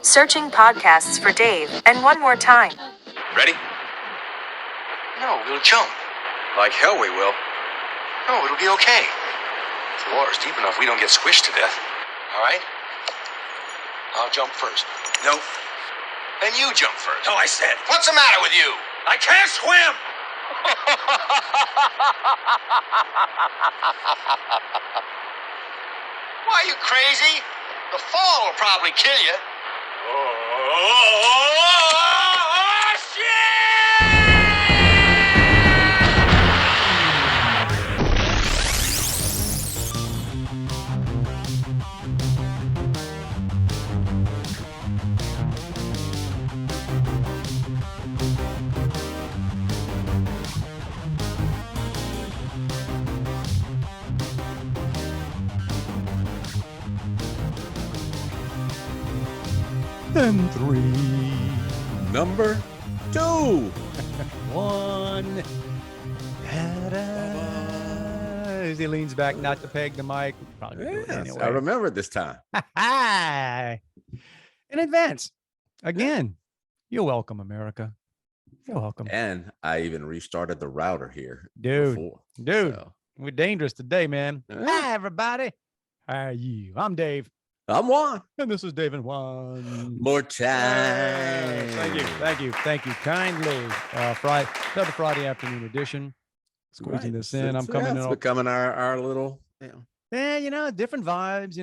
Searching podcasts for Dave, and one more time. Ready? No, we'll jump. Like hell we will. No, it'll be okay. If the water's deep enough, we don't get squished to death. All right? I'll jump first. No. Then you jump first. No, I said. What's the matter with you? I can't swim! Why, are you crazy? The fall will probably kill you. Oh, shit! And 3. Number 2. 1. As he leans back, not to peg the mic. Probably do it Yes, anyway. I remember this time. In advance. Again, you're welcome, America. You're welcome. And I even restarted the router here. Dude, before, dude. so. We're dangerous today, man. Yeah. Hi, everybody. How are you? I'm Dave. I'm Juan. And this is Dave and Juan. More time. Thank you kindly. Another Friday afternoon edition. Squeezing this in. I'm coming in. It's becoming our little, Yeah, different vibes.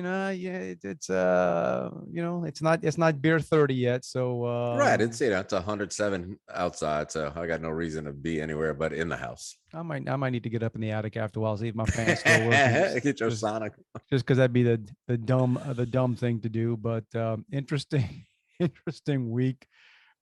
It's not beer 30 yet. So right. It's 107 outside, so I got no reason to be anywhere but in the house. I might need to get up in the attic after a while, see if my fans still working. Get your Sonic. Just because that'd be the dumb thing to do. But interesting week.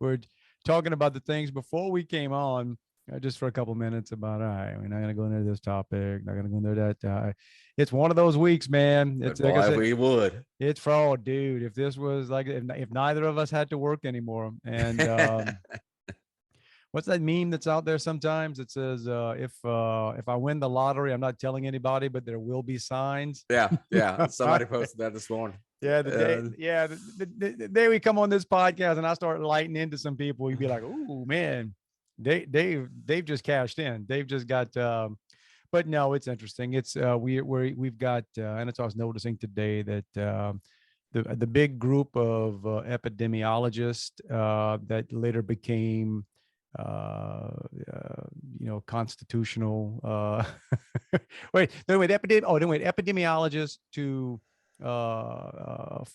We're talking about the things before we came on. Just for a couple minutes about, all right, we're not going to go into this topic, not going to go into that. It's one of those weeks, man. It's like I said, we would. it's fraud, dude. If this was like, if neither of us had to work anymore. And what's that meme that's out there sometimes? It says, if I win the lottery, I'm not telling anybody, but there will be signs. Yeah. Somebody posted that this morning. Yeah, the day we come on this podcast and I start lighting into some people, you'd be like, "Ooh, man, they've just cashed in. They've just got." But no, it's interesting. It's we've got, and it's I was noticing today that the big group of epidemiologists that later became constitutional. Epidemiologists to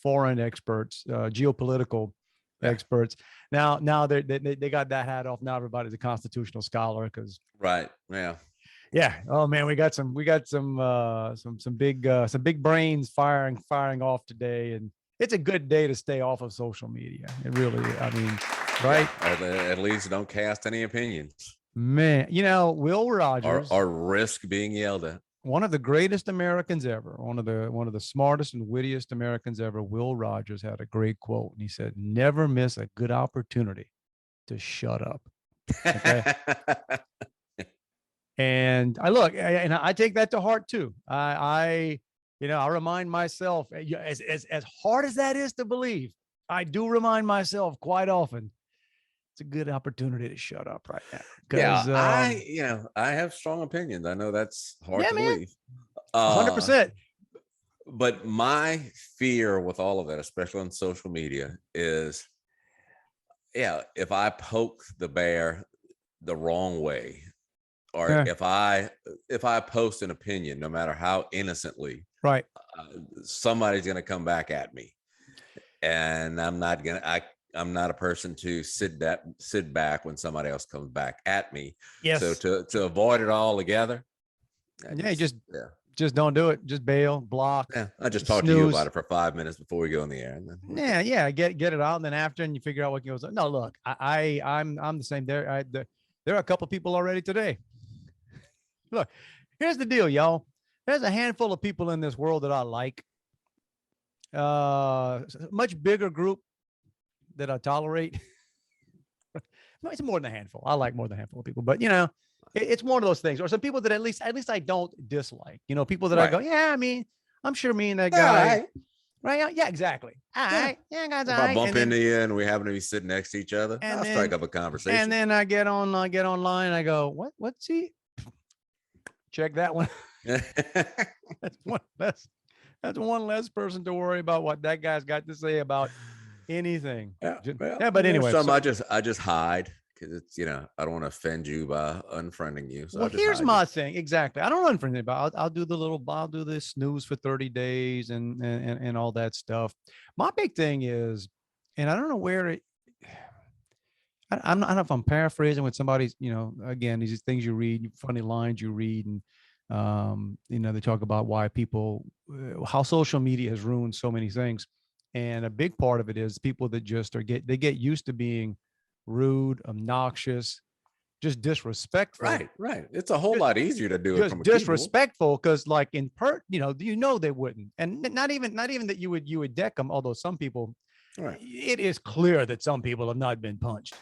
foreign experts, geopolitical experts. Now they got that hat off. Now everybody's a constitutional scholar because Right. yeah. Oh man, we got some big brains firing off today, and it's a good day to stay off of social media. It really, right? Yeah, at least don't cast any opinions. Man, Will Rogers or risk being yelled at. One of the greatest Americans ever, one of the smartest and wittiest Americans ever, Will Rogers, had a great quote, and he said, "Never miss a good opportunity to shut up." Okay. And I take that to heart too. I remind myself, as hard as that is to believe, I do remind myself quite often, it's a good opportunity to shut up right now. Yeah, I have strong opinions. I know that's hard to believe. 100%. But my fear with all of that, especially on social media, is, if I poke the bear the wrong way, or if I post an opinion, no matter how innocently, right, somebody's going to come back at me, and I'm not a person to sit back when somebody else comes back at me. Yes. So to avoid it all together, just don't do it. Just bail, block. Yeah, I just talked to you about it for 5 minutes before we go in the air. And then, get it out, and then after, and you figure out what goes on. No, look, I'm the same. There are a couple people already today. Look, here's the deal, y'all. There's a handful of people in this world that I like. Much bigger group that I tolerate. It's more than a handful. I like more than a handful of people, but it's one of those things. Or some people that at least I don't dislike. People that I go, I'm sure me and that guy, Right? Yeah, exactly. All Yeah. right. Yeah, guys. If All I right. bump And then, into you and we happen to be sitting next to each other, and I'll strike then, up a conversation. and then I get online. I go, what's he? Check that one. That's one less. That's one less person to worry about what that guy's got to say about anything. Yeah, well, Yeah, but there's anyway. some So, I just hide because it's I don't want to offend you by unfriending you. So well, I just here's hide my thing. Exactly. I don't run for anybody. I'll do I'll do this snooze for 30 days and all that stuff. My big thing is, and I don't know where it, I don't know if I'm paraphrasing with somebody's, again, these things you read, funny lines you read, and they talk about why people, how social media has ruined so many things, and a big part of it is people that just they get used to being rude, obnoxious, just disrespectful. Right. It's a whole lot easier to do it Just from a keyboard. disrespectful, because like they wouldn't, and not even that you would deck them. Although some people, Right. it is clear that some people have not been punched.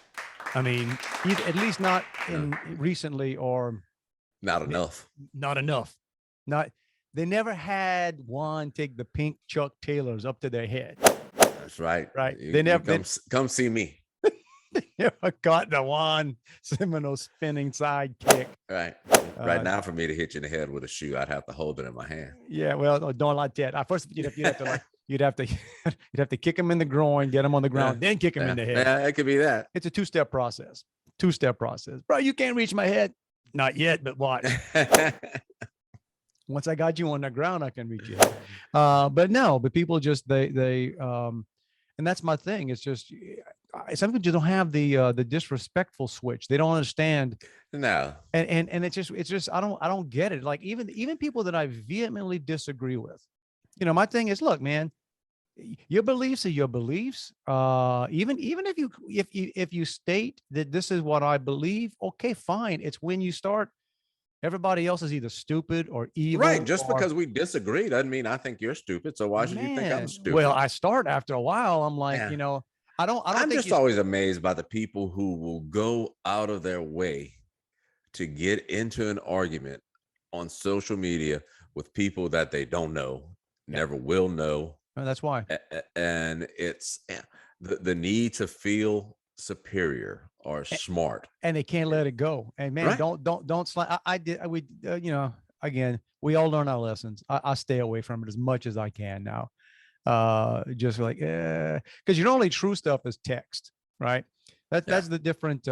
I mean, at least not in recently, or Not enough. not enough. Not They never had Juan take the pink Chuck Taylors up to their head. That's right. Right. You They never come see me. never got the Juan Seminole spinning sidekick. Right. Right now, for me to hit you in the head with a shoe, I'd have to hold it in my hand. Yeah, well, don't like that. First, you'd have to you'd have to kick him in the groin, get him on the ground, then kick him in the head. Yeah, it could be that. It's a two-step process. Bro, you can't reach my head. Not yet, but watch. Once I got you on the ground, I can reach you. But people just and that's my thing. It's just some people just don't have the disrespectful switch. They don't understand. No. And it's just I don't get it. Like even people that I vehemently disagree with. My thing is, look, man, your beliefs are your beliefs. Even if you state that this is what I believe, okay, fine. It's when you start, everybody else is either stupid or evil. Right. Just because we disagree doesn't mean I think you're stupid. So why should you think I'm stupid? Well, I start after a while. I'm like, I'm just always amazed by the people who will go out of their way to get into an argument on social media with people that they don't know, never will know. Well, that's why. And it's the need to feel superior or smart, and they can't let it go. And man, right. don't slide. Again, we all learn our lessons. I stay away from it as much as I can now. Just like, because your only true stuff is text, right? That's the different,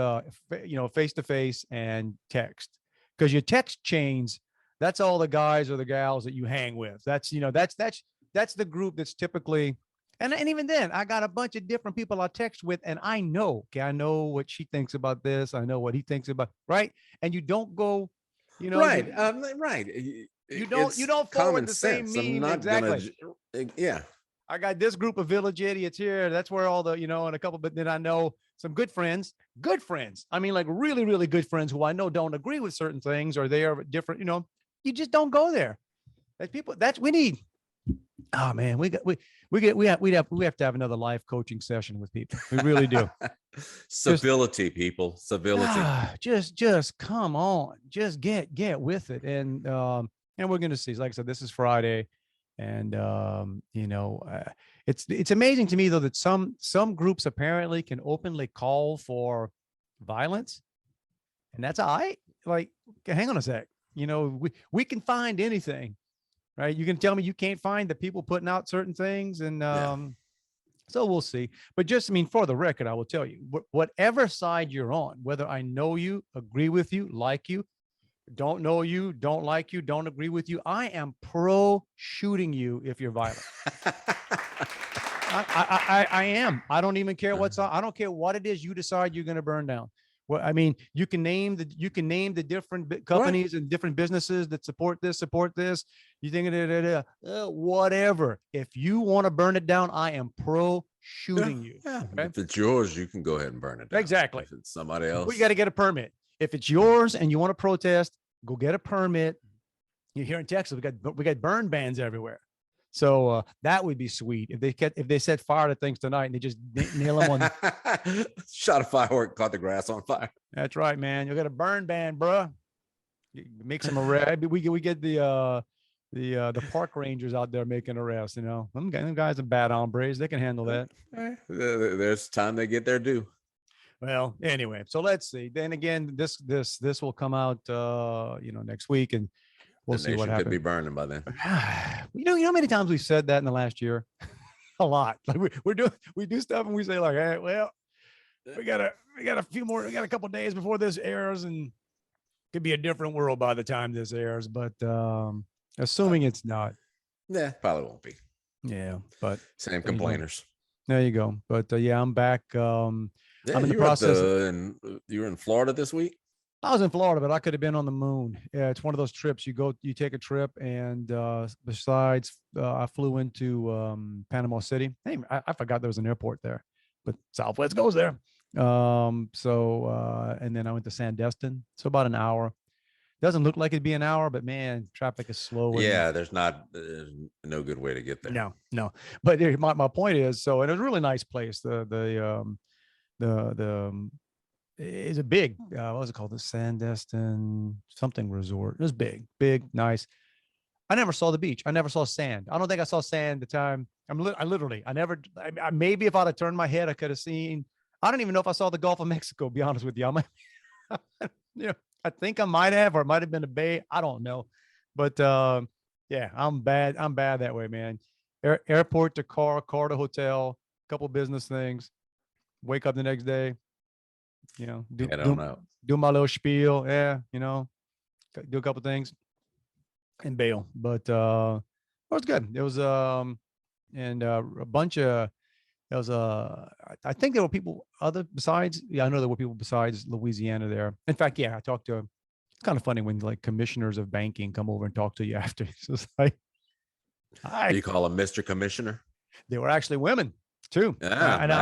face to face and text. Because your text chains, that's all the guys or the gals that you hang with. That's the group that's typically, and even then, I got a bunch of different people I text with, and I know what she thinks about this. I know what he thinks about, right? And you don't go, right, right. You don't forward the same meme. Exactly. Yeah. I got this group of village idiots here. That's where all the, and a couple, but then I know some good friends. I mean, like really, really good friends who I know don't agree with certain things, or they are different, you just don't go there. We need. Oh man, we have to have another life coaching session with people. We really do. Civility, people. Civility. Just come on. Just get with it. And we're gonna see. Like I said, this is Friday, and it's amazing to me though that some groups apparently can openly call for violence, and that's all right. Like, hang on a sec. We can find anything. Right. You can tell me you can't find the people putting out certain things. And so we'll see. But for the record, I will tell you, whatever side you're on, whether I know you, agree with you, like you, don't know you, don't like you, don't agree with you, I am pro shooting you if you're violent. I am. I don't even care I don't care what it is you decide you're going to burn down. Well, I mean, you can name the different companies and different businesses that support this. You think whatever. If you want to burn it down, I am pro shooting you. Yeah. Okay? If it's yours, you can go ahead and burn it down. Exactly. If it's somebody else, we got to get a permit. If it's yours and you want to protest, go get a permit. You're here in Texas, we got burn bans everywhere. So that would be sweet if they set fire to things tonight and they just nail them on. Shot a firework, caught the grass on fire. That's right, man. You got a burn ban, bro. Make some arrest. We get the the park rangers out there making arrests. You know, them guys are bad hombres. They can handle that. There's time they get their due. Well, anyway, so let's see. Then again, this will come out next week, and we'll The see what nation could be happens. burning by then. You know how many times we've said that in the last year? A lot. Like we do stuff and we say like, hey, well, we got a few more, we got a couple days before this airs, and could be a different world by the time this airs. But assuming it's not. Yeah, probably won't be. Yeah, but Same complainers. there you go. But yeah, I'm back. Yeah, I'm in the you were process. and you were in Florida this week. I was in Florida, but I could have been on the moon. Yeah, it's one of those trips. You take a trip, and besides, I flew into Panama City. Hey, I forgot there was an airport there, but Southwest goes there. And then I went to Sandestin. So about an hour. Doesn't look like it'd be an hour, but man, traffic is slow. Yeah, there's no good way to get there. No. But my point is, and it was a really nice place. It's a big, what was it called? The Sandestin something resort. It was big, nice. I never saw the beach. I never saw sand. I don't think I saw sand the time. Maybe if I'd have turned my head, I could have seen. I don't even know if I saw the Gulf of Mexico, to be honest with you. I think I might have, or it might have been a bay. I don't know. But yeah, I'm bad. I'm bad that way, man. Airport to car to hotel, couple business things. Wake up the next day, do my little spiel. Yeah, do a couple things and bail. But it was good. It was and a bunch of I think there were people I know there were people besides Louisiana there. In fact, yeah, I talked to it's kind of funny when like commissioners of banking come over and talk to you after. It's like, you call them Mr. Commissioner? They were actually women too. Yeah, and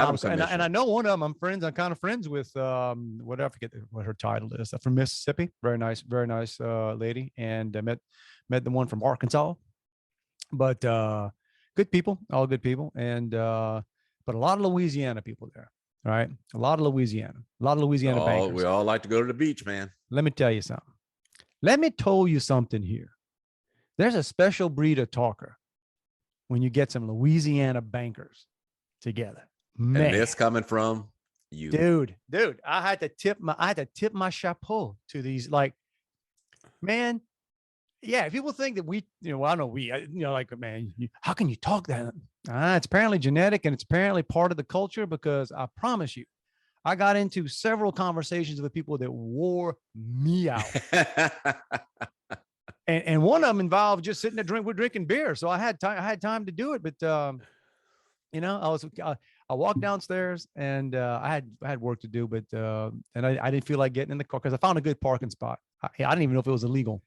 I know one of them. I'm kind of friends with I forget what her title is. From Mississippi. Very nice lady. And I met the one from Arkansas. But good people, all good people. And but a lot of Louisiana people there. All right. A lot of Louisiana bankers. We all like to go to the beach, man. Let me tell you something. Let me tell you something here. There's a special breed of talker when you get some Louisiana bankers together. Man. And this coming from you. Dude, I had to tip my chapeau to these, like, man. Yeah, people think that I know man, how can you talk that? It's apparently genetic, and it's apparently part of the culture, because I promise you, I got into several conversations with people that wore me out. and one of them involved just sitting there we're drinking beer. So I had time to do it. But, I walked downstairs, and I had work to do, but and I didn't feel like getting in the car because I found a good parking spot. I didn't even know if it was illegal.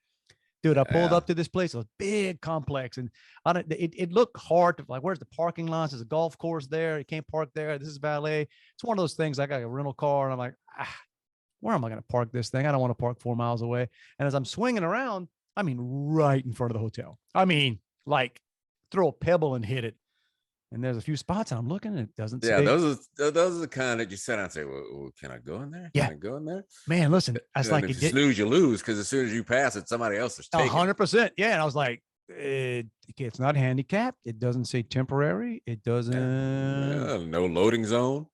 Dude, I pulled up to this place. It was a big complex, and it looked hard to, like, where's the parking lots? There's a golf course there. You can't park there. This is valet. It's one of those things. I got a rental car, and I'm like, where am I going to park this thing? I don't want to park 4 miles away. And as I'm swinging around, right in front of the hotel. Like, throw a pebble and hit it. And there's a few spots, and I'm looking, and it doesn't. Yeah, those are the kind that you sit down and say, well, can I go in there? Can I go in there? Man, listen, that's like, if you snooze, you lose, because as soon as you pass it, somebody else is taking 100%. Yeah, and I was like, it's not handicapped. It doesn't say temporary. It doesn't. No loading zone.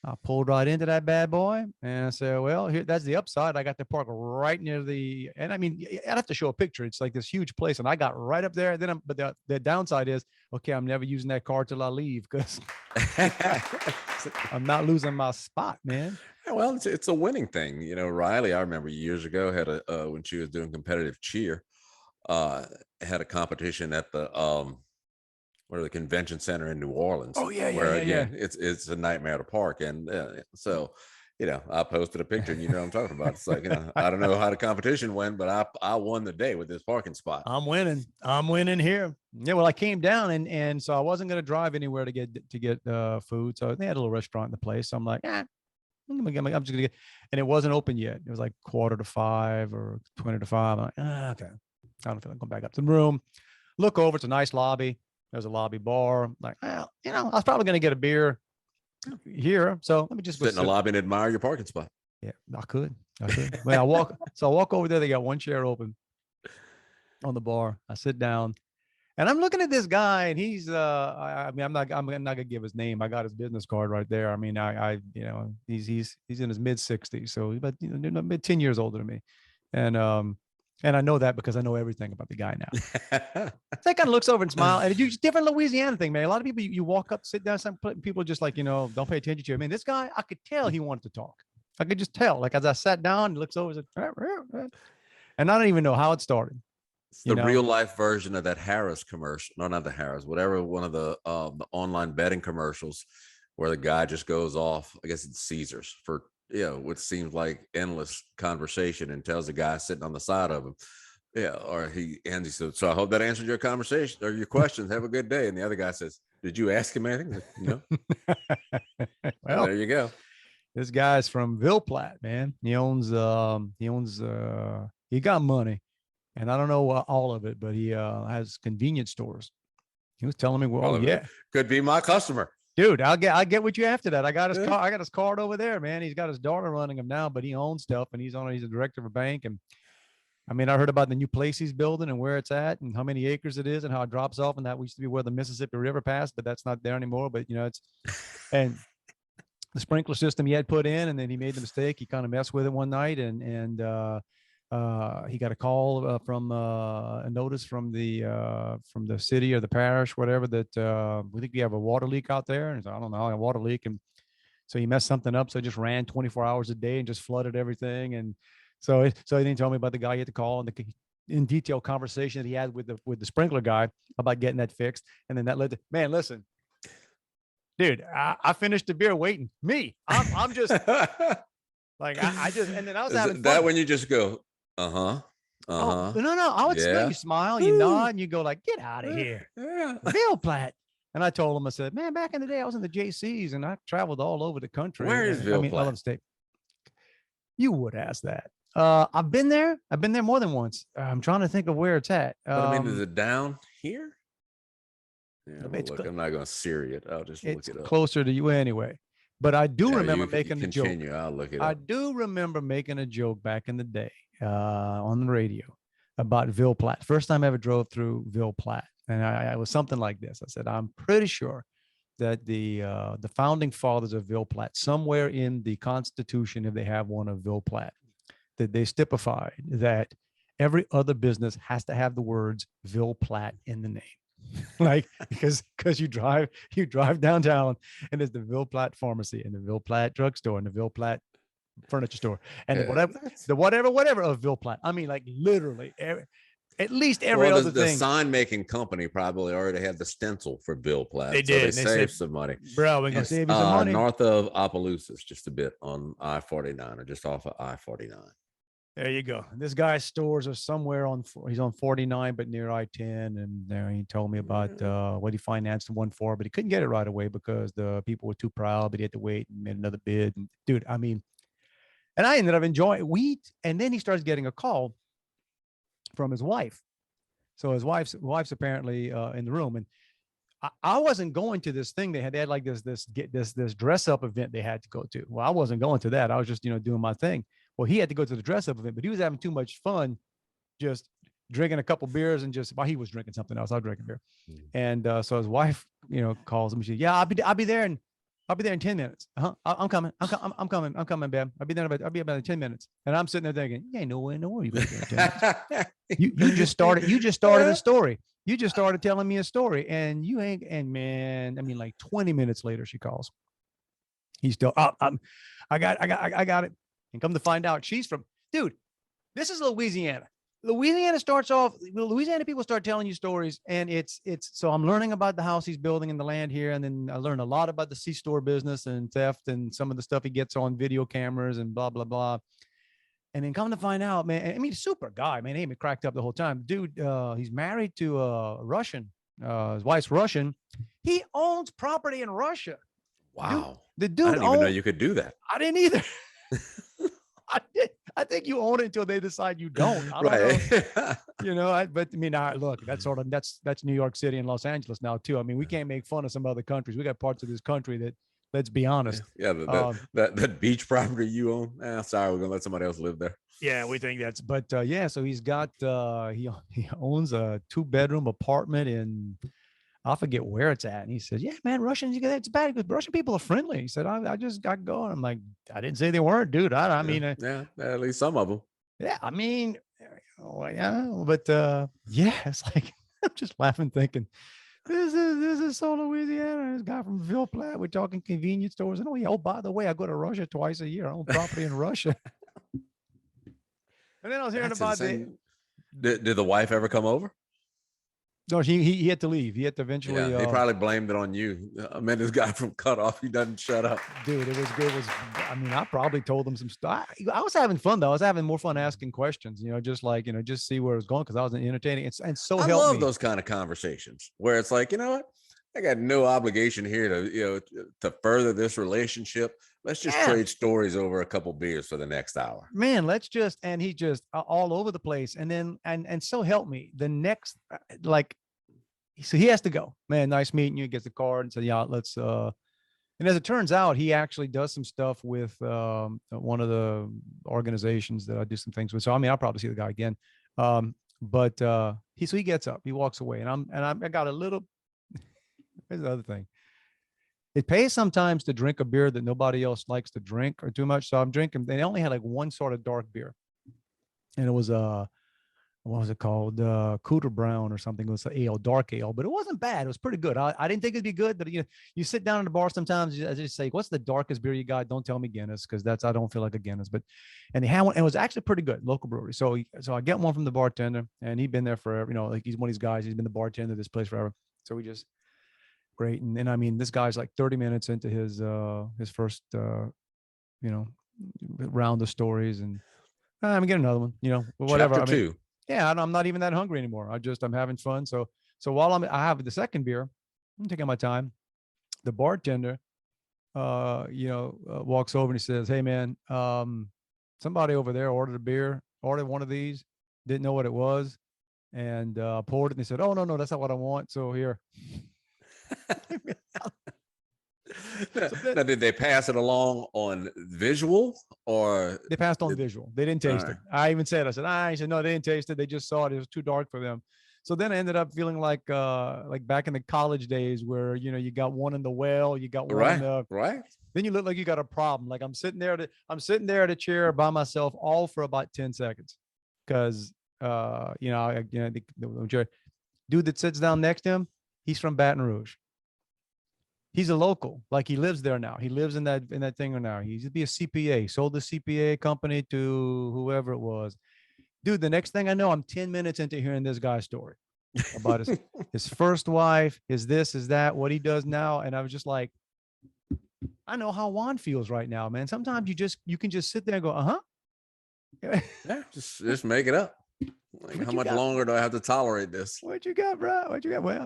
I pulled right into that bad boy, and I said, well, that's the upside. I got to park right near and I'd have to show a picture. It's like this huge place, and I got right up there. But the downside is, okay, I'm never using that car till I leave, because I'm not losing my spot, man. Yeah, well, it's a winning thing. Riley, I remember years ago, had when she was doing competitive cheer, had a competition at the convention center in New Orleans. Oh yeah, where again, it's a nightmare to park, and so I posted a picture, and what I'm talking about. It's like, I don't know how the competition went, but I won the day with this parking spot. I'm winning here. Yeah, well, I came down, and so I wasn't going to drive anywhere to get food. So they had a little restaurant in the place. So I'm like, I'm just gonna get, and it wasn't open yet. It was like 4:45 or 20:05. I'm like, okay, I don't feel like going back up to the room. Look over, it's a nice lobby. There's a lobby bar. Like, well, I was probably going to get a beer here. So let me just sit in the lobby and admire your parking spot. Yeah, I could. Well, I walk over there. They got one chair open on the bar. I sit down. And I'm looking at this guy, and he's I mean, I'm not gonna give his name. I got his business card right there. I mean, he's in his mid 60s, so he's about mid 10 years older than me, and and I know that because I know everything about the guy now. So I kind of looks over and smile, and it's different Louisiana thing, man. A lot of people, you walk up, sit down, some people just like, don't pay attention to you. I mean, this guy, I could tell he wanted to talk. I could just tell. Like as I sat down, he looks over and said, and I don't even know how it started. It's the real life version of that Harris commercial. No, not the Harris, whatever, one of the online betting commercials where the guy just goes off, I guess it's Caesars, for what seems like endless conversation, and tells the guy sitting on the side of him, he said, so I hope that answered your conversation or your questions. Have a good day. And the other guy says, did you ask him anything? No. Well, there you go. This guy's from Ville Platte, man. He got money. And I don't know all of it, but he has convenience stores. He was telling me, well, yeah, could be my customer, dude. I'll get with you after that. I got his car. I got his card over there, man. He's got his daughter running him now, but he owns stuff, and he's a director of a bank. And I mean, I heard about the new place he's building and where it's at and how many acres it is and how it drops off. And that used to be where the Mississippi River passed, but that's not there anymore. But and the sprinkler system he had put in, and then he made the mistake. He kind of messed with it one night, and he got a call from a notice from the city or the parish, whatever, that we think we have a water leak out there. And I don't know, a water leak. And so he messed something up. So it just ran 24 hours a day and just flooded everything. And so he didn't tell me about the guy he had to call and the in detail conversation that he had with the sprinkler guy about getting that fixed. And then that led to, man, listen, dude, I finished the beer waiting. I'm just like, I just, and then I was having fun. That when you just go, no, I would still, you smile, you nod, and you go like, get out of here. Yeah. Ville Platte. And I told him, I said, man, back in the day, I was in the JCs and I traveled all over the country. Where is Ville Platte? State. You would ask that. I've been there more than once. I'm trying to think of where it's at. But I mean, is it down here? Yeah, look, I'm not going to Siri it. I'll just look it up. Closer to you anyway. But I do remember making the joke. I'll look it up. I do remember making a joke back in the day on the radio about Ville Platte. First time I ever drove through Ville Platte. And I was something like this. I said, I'm pretty sure that the founding fathers of Ville Platte, somewhere in the Constitution, if they have one of Ville Platte, that they stipified that every other business has to have the words Ville Platte in the name. Like, because you drive downtown and there's the Ville Platte pharmacy and the Ville Platte drugstore and the Ville Platte furniture store and the whatever of Ville Platte. I mean, like literally at least every other thing. The sign making company probably already had the stencil for Ville Platte. They did. So they saved some money. Bro, we're gonna save you some money. North of Opelousas, just a bit on I-49 or just off of I-49. There you go. This guy's stores are somewhere he's on 49, but near I-10. And there he told me about what he financed the one for, but he couldn't get it right away because the people were too proud, but he had to wait and made another bid. And dude, I mean, and I ended up enjoying wheat. And then he starts getting a call from his wife. So his wife's apparently in the room. And I wasn't going to this thing. They had like this dress up event they had to go to. Well, I wasn't going to that. I was just, doing my thing. Well, he had to go to the dress up event, but he was having too much fun just drinking a couple beers and he was drinking something else. I was drinking beer. And so his wife, calls him. She said, yeah, I'll be there in 10 minutes. I'm coming, babe. I'll be about in 10 minutes. And I'm sitting there thinking, you ain't nowhere you be there in 10 minutes. you just started a story. You just started telling me a story and you ain't, and man, I mean, like 20 minutes later, she calls. He's still, I got it. And come to find out, she's from, dude, this is Louisiana. Louisiana people start telling you stories, and it's so I'm learning about the house he's building and the land here, and then I learn a lot about the C-store business and theft and some of the stuff he gets on video cameras and blah blah blah. And then come to find out, man, I mean, super guy, man, he ain't been cracked up the whole time, dude. He's married to a Russian. His wife's Russian. He owns property in Russia. Wow, the dude. I didn't even know you could do that. I didn't either. I think you own it until they decide you don't. I don't know. But I mean, look, that's New York City and Los Angeles now too. I mean, we can't make fun of some other countries. We got parts of this country that, let's be honest. Yeah, that beach property you own. Sorry, we're gonna let somebody else live there. Yeah, we think that's, but yeah, so he's got he owns a 2-bedroom apartment in, I forget where it's at. And he said, "Yeah, man, Russians, you get it's bad because Russian people are friendly." He said, I just got going. I'm like, I didn't say they weren't, dude. I Yeah, mean, yeah, at least some of them. yeah, I mean, oh, yeah, but yeah, it's like I'm just laughing, thinking, this is so Louisiana. This guy from Ville Platte. We're talking convenience stores. And oh yeah, oh, by the way, I go to Russia twice a year. I own property in Russia. And then I was hearing That's about the insane. Did the wife ever come over? no, he had to leave. He had to eventually Yeah, he probably blamed it on you. I mean, this guy from Cutoff, he doesn't shut up. dude, it was good. It was, I mean, I probably told him some stuff. I was having fun though. I was having more fun asking questions, just like, just see where it was going because I was entertaining. And so I help love me. those kind of conversations where it's like, you know what? I got no obligation here to further this relationship. Let's just Yeah. trade stories over a couple beers for the next hour. Man, let's just, and he just all over the place. And then, and so help me. The next, like, so he has to go. Man, nice meeting you. Gets the card and said, yeah, let's, and as it turns out, he actually does some stuff with one of the organizations that I do some things with. So I mean, I'll probably see the guy again. But so he gets up, he walks away, and I got a little. Here's the other thing. It pays sometimes to drink a beer that nobody else likes to drink or too much. So I'm drinking. They only had like one sort of dark beer, and it was what was it called? Cooter Brown or something. It was an ale, dark ale, but it wasn't bad. It was pretty good. I didn't think it'd be good, but you sit down in the bar sometimes. I just say, "What's the darkest beer you got?" Don't tell me Guinness because I don't feel like a Guinness. But and they had one, and it was actually pretty good, local brewery. So I get one from the bartender, and he'd been there forever. Like he's one of these guys. He's been the bartender of this place forever. So we just great, and I mean, this guy's like 30 minutes into his first round of stories, and I'm gonna get another one. Whatever. Chapter I mean, 2. yeah, I'm not even that hungry anymore. I'm having fun. So while I have the second beer, I'm taking my time. The bartender, walks over and he says, "Hey man, somebody over there ordered one of these, didn't know what it was, and poured it. And they said, 'Oh no, that's not what I want.' So here." Now, did they pass it along on visual or They passed on visual. They didn't taste it. I even said, I said, he said, no, they didn't taste it. They just saw it. It was too dark for them. So then I ended up feeling like back in the college days where, you got one in the well, you got one right. Then you look like you got a problem. Like I'm sitting there at a chair by myself all for about 10 seconds. Cause the dude that sits down next to him, he's from Baton Rouge. He's a local, like he lives there now. He lives in that thing now. He used to be a CPA, sold the CPA company to whoever it was. Dude, the next thing I know, I'm 10 minutes into hearing this guy's story about his first wife, his this, his that, what he does now. And I was just like, I know how Juan feels right now, man. Sometimes you can just sit there and go, uh-huh. Yeah, just make it up. Like, how much longer do I have to tolerate this? What you got, bro? What you got? Well,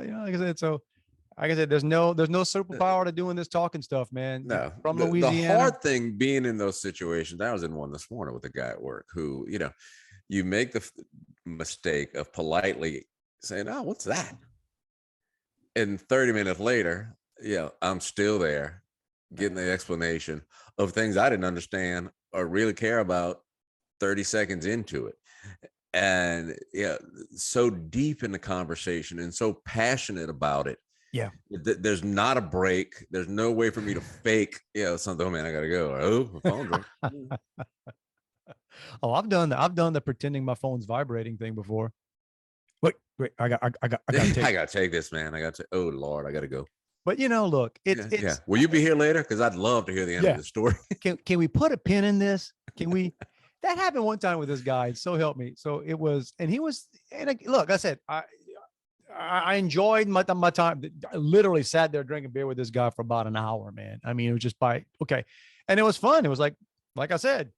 like I said, there's no superpower to doing this talking stuff, man. No, from Louisiana. The hard thing being in those situations, I was in one this morning with a guy at work who, you make the mistake of politely saying, "Oh, what's that?" And 30 minutes later, I'm still there getting the explanation of things I didn't understand or really care about 30 seconds into it. And so deep in the conversation and so passionate about it. Yeah. There's not a break. There's no way for me to fake, something. Oh man, I gotta go. Oh, my phone rang. Oh, I've done the pretending my phone's vibrating thing before. Wait, I gotta take this, man. Oh Lord, I gotta go. But look, it's Will you be here later? Because I'd love to hear the end of the story. Can we put a pin in this? Can we? That happened one time with this guy. So help me. So it was, and he was, and look, I said, I enjoyed my time. I literally sat there drinking beer with this guy for about an hour, man. I mean, it was just okay. And it was fun. It was like I said,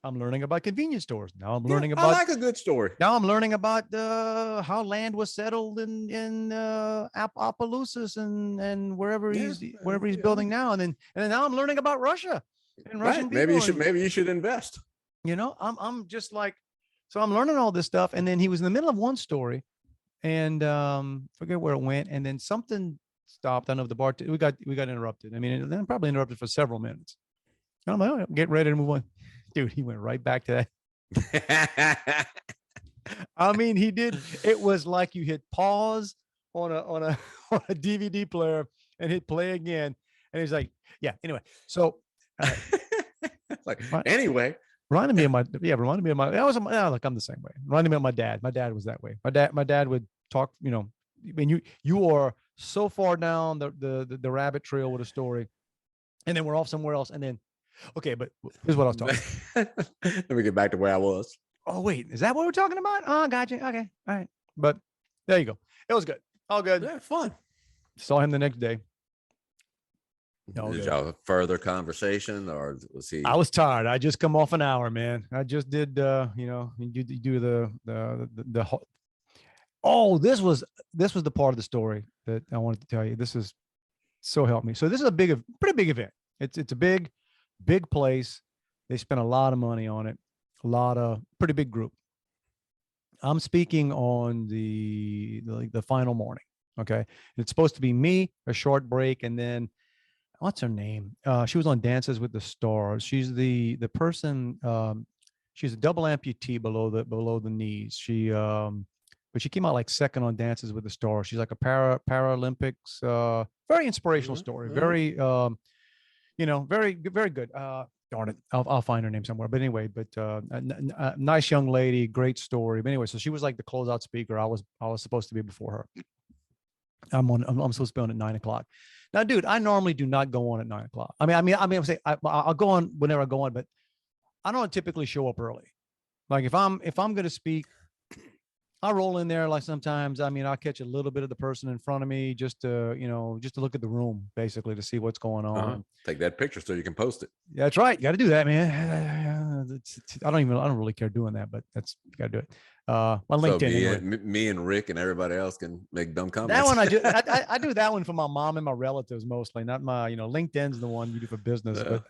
I'm learning about convenience stores. Now I'm learning about. I like a good story. Now I'm learning about how land was settled in Opelousas and wherever he's building now. And then now I'm learning about Russia and Russian people. Maybe you should invest. I'm just like, so I'm learning all this stuff. And then he was in the middle of one story and forget where it went. And then something stopped. I don't know if the bar, we got interrupted. I mean, then probably interrupted for several minutes. And I'm like, oh, get ready to move on. Dude, he went right back to that. I mean, he did. It was like you hit pause on a on a DVD player and hit play again, and he's like, "Yeah." Anyway, so Like, right, anyway, reminded me of my reminded me of my. I was like I'm the same way. Reminded me of my dad. My dad was that way. My dad would talk. I mean, you are so far down the rabbit trail with a story, and then we're off somewhere else, and then okay, but here's what I was talking. let me get back to where I was. Oh, wait, is that what we're talking about? Oh, gotcha. Okay. All right. But there you go. It was good. All good. Yeah, fun. Saw him the next day. All Did good. y'all have further conversation, or was he? I was tired. I just come off an hour, man. I just did, you do the whole. Oh, this was the part of the story that I wanted to tell you. This is so helped me. So this is pretty big event. It's a big place. They spent a lot of money on it. A lot of pretty big group. I'm speaking on the final morning. Okay. It's supposed to be me, a short break, and then what's her name? She was on Dances with the Stars. She's the person. She's a double amputee below the knees. But she came out like second on Dances with the Stars. She's like a Paralympics. Very inspirational story. Very very good. Darn it, I'll find her name somewhere. But anyway, a nice young lady, great story. But anyway, so she was like the closeout speaker. I was supposed to be before her. I'm supposed to be on at 9:00. Now, dude, I normally do not go on at 9:00. I'm saying I'll go on whenever I go on, but I don't typically show up early. Like if I'm going to speak, I roll in there like sometimes. I mean, I'll catch a little bit of the person in front of me just to look at the room, basically, to see what's going on. Take that picture so you can post it. Yeah, that's right. You got to do that, man. I don't really care doing that, but that's got to do it. My LinkedIn. So anyway. me and Rick and everybody else can make dumb comments. That one I do that one for my mom and my relatives mostly, not my, LinkedIn's the one you do for business. But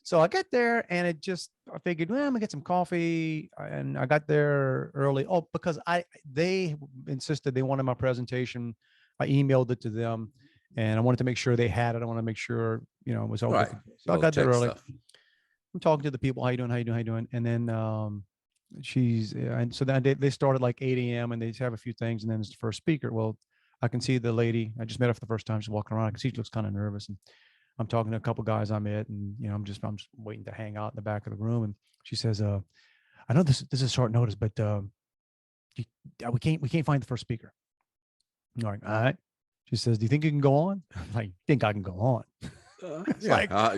so I get there and I figured, well, I'm gonna get some coffee, and I got there early. Oh, because they insisted they wanted my presentation. I emailed it to them, and I wanted to make sure they had it. I want to make sure it was over. Right. So I got there early. Stuff. I'm talking to the people. How you doing? And then and so then they started like 8 a.m. and they have a few things, and then it's the first speaker. Well, I can see the lady. I just met her for the first time. She's walking around. I can see she looks kind of nervous, and I'm talking to a couple guys I met, and I'm just waiting to hang out in the back of the room. And she says, "I know this is short notice, but we can't find the first speaker." I'm like, all right. She says, "Do you think you can go on?" I'm like, "Think I can go on?"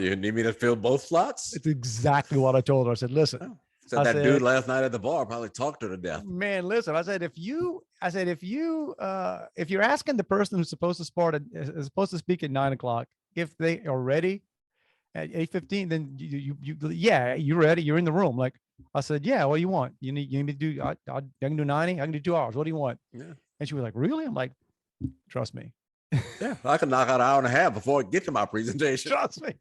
You need me to fill both slots? It's exactly what I told her. I said, "Listen." So that dude last night at the bar probably talked her to death. Man, listen. I said, if you're asking the person who's supposed to speak at 9:00 if they are ready at 8:15, then you're ready. You're in the room. Like I said, yeah. What do you want? You need me to do? I can do 90. I can do 2 hours. What do you want? Yeah. And she was like, really? I'm like, trust me. Yeah, I can knock out an hour and a half before I get to my presentation. Trust me.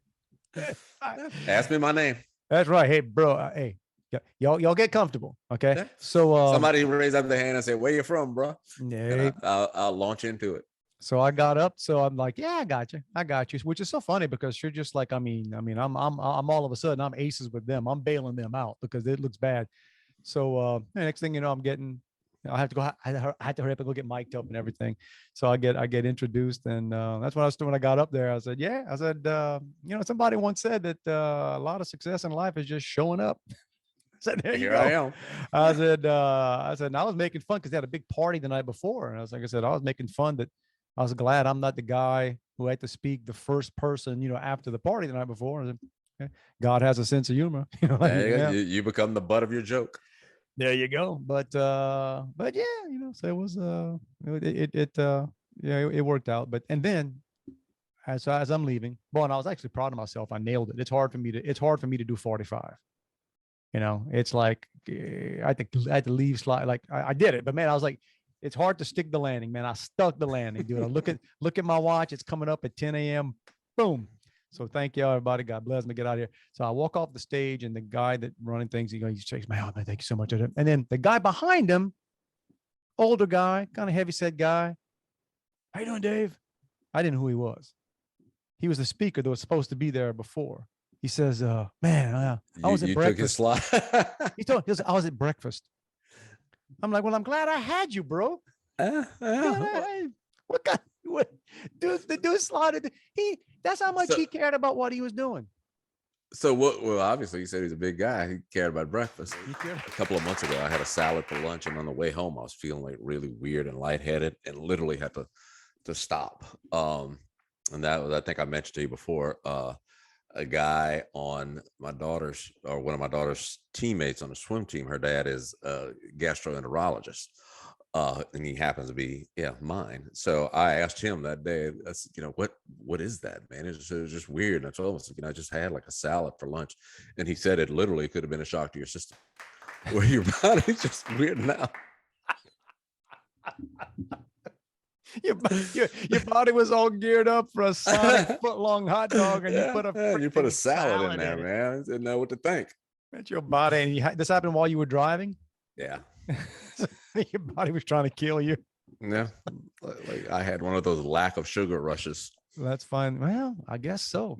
Ask me my name. That's right. Hey, bro. Hey. Y'all get comfortable, okay? Yeah. So somebody raised up their hand and said, "Where you from, bro?" Yeah, I'll launch into it. So I got up. So I'm like, "Yeah, I got you," which is so funny because you're just like, I'm all of a sudden I'm aces with them. I'm bailing them out because it looks bad. So next thing you know, I have to go. I had to hurry up and go get mic'd up and everything. So I get introduced, and that's what I was doing when I got up there. I said, "Yeah," I said, somebody once said that a lot of success in life is just showing up. Said, there you Here go. I am. I said, and I was making fun because they had a big party the night before. And I was making fun that I was glad I'm not the guy who had to speak the first person, after the party the night before. I said, okay. God has a sense of humor. You become the butt of your joke. There you go. But yeah, so it was, it worked out. But, and then as I'm leaving, and I was actually proud of myself. I nailed it. It's hard for me to do 45. It's like I had to leave slide. Like I did it, but man, I was like, it's hard to stick the landing, man. I stuck the landing, dude. I look at my watch. It's coming up at 10 a.m. Boom. So thank you, everybody. God bless me. Get out of here. So I walk off the stage, and the guy that running things, he shakes my hand. Man, thank you so much. And then the guy behind him, older guy, kind of heavy set guy. How you doing, Dave? I didn't know who he was. He was the speaker that was supposed to be there before. He says, man, I was at You took his breakfast. slide. He goes, I was at breakfast. I'm like, well, I'm glad I had you, bro. What kind? What, dude, the dude slotted. That's how much So- he cared about what he was doing. So what? Well, obviously, he said he's a big guy. He cared about breakfast. He cared. A couple of months ago, I had a salad for lunch, and on the way home, I was feeling like really weird and lightheaded, and literally had to stop. And that was, I think I mentioned to you before, a guy on my daughter's, or one of my daughter's teammates on the swim team. Her dad is a gastroenterologist. And he happens to be mine. So I asked him that day, what is that, man? It was just weird. And I told him, I just had like a salad for lunch, and he said it literally could have been a shock to your system, where your body's just weird now. Your body was all geared up for a Sonic foot-long hot dog, and you put a salad in there, man. I didn't know what to think. That's your body. And this happened while you were driving. Yeah. Your body was trying to kill you. Yeah, like I had one of those lack of sugar rushes. That's fine. Well, I guess so.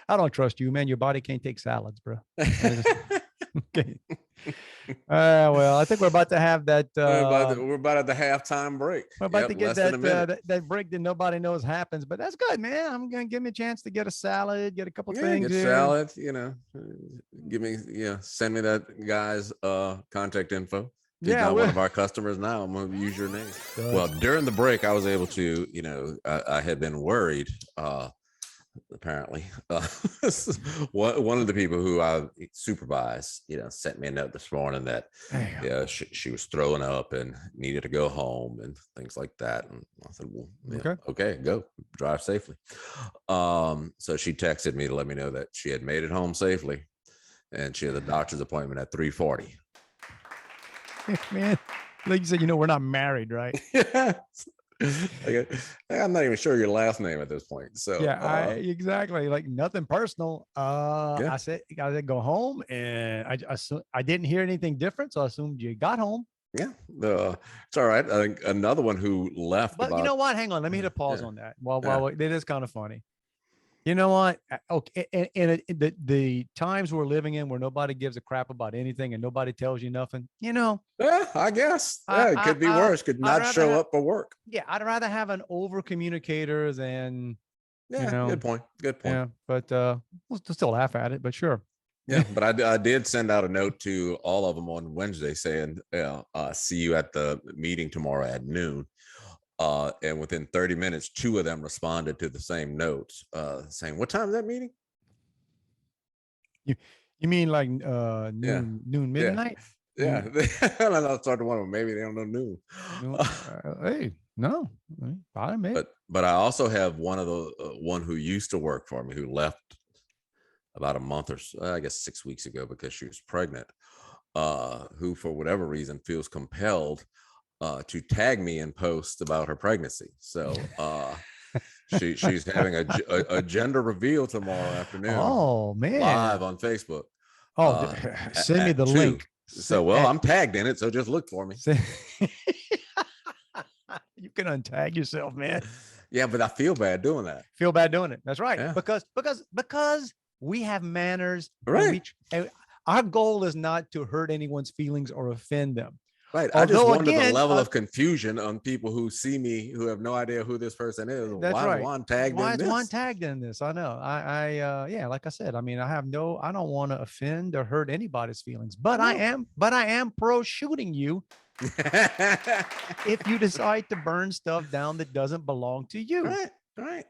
I don't trust you, man. Your body can't take salads, bro. Okay. Well, I think we're about to have that. We're about at the halftime break. We're about to get that break that nobody knows happens, but that's good, man. I'm gonna give me a chance to get a salad, get a couple things. Get salad. Give me send me that guy's contact info. He's not one of our customers now. I'm gonna use your name. Well, during the break, I was able to, I had been worried. Apparently, one of the people who I supervise, sent me a note this morning that she was throwing up and needed to go home and things like that. And I said, well, okay, go drive safely. So she texted me to let me know that she had made it home safely, and she had a doctor's appointment at 3:40. Man, like you said, we're not married, right? I'm not even sure your last name at this point. So exactly, like nothing personal. I said go home, and I didn't hear anything different, so I assumed you got home. Yeah, it's all right. I think another one who left. But you know what? Hang on, let me hit a pause on that. Well, it is kind of funny. You know what? Okay, and the times we're living in, where nobody gives a crap about anything and nobody tells you nothing. Yeah, I guess. It could be worse. Could not show up for work. Yeah, I'd rather have an over communicator than. Good point. Yeah, but we'll still laugh at it. But sure. Yeah, but I did send out a note to all of them on Wednesday saying, see you at the meeting tomorrow at noon. And within 30 minutes, 2 of them responded to the same notes, saying, "What time is that meeting?" You mean like noon midnight? Yeah. And I started wondering, maybe they don't know noon. Hey, no, I admit. But I also have one of the one who used to work for me, who left about a month or so, I guess 6 weeks ago, because she was pregnant, who for whatever reason feels compelled to tag me in posts about her pregnancy. So she's having a gender reveal tomorrow afternoon. Oh man, live on Facebook. Send me the link. So I'm tagged in it, so just look for me. You can untag yourself, man. Yeah, but I feel bad doing that. Feel bad doing it. That's right. Yeah. Because we have manners. Right. And our goal is not to hurt anyone's feelings or offend them. Right. I just wonder the level of confusion on people who see me, who have no idea who this person is. That's why right. Juan tagged Why in is this? Juan tagged in this? I know. Yeah, like I said, I mean, I don't want to offend or hurt anybody's feelings, but I am pro shooting you if you decide to burn stuff down that doesn't belong to you. Right.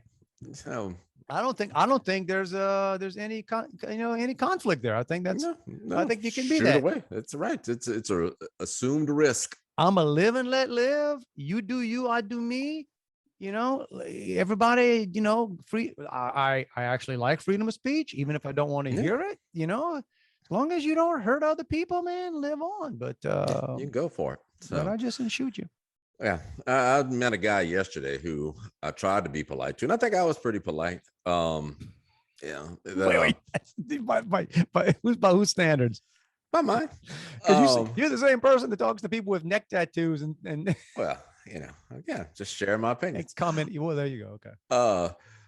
So I don't think there's any any conflict there. I think that's no, I think you can be shoot that. Away. That's right. It's a assumed risk. I'm a live and let live. You do you, I do me. Everybody, free. I actually like freedom of speech, even if I don't want to hear it. As long as you don't hurt other people, man, live on. But you can go for it. So. But I just didn't shoot you. Yeah, I met a guy yesterday who I tried to be polite to, and I think I was pretty polite. Wait, by whose standards? By mine. Because you're the same person that talks to people with neck tattoos and well, just share my opinion. Comment. Well, there you go. Okay.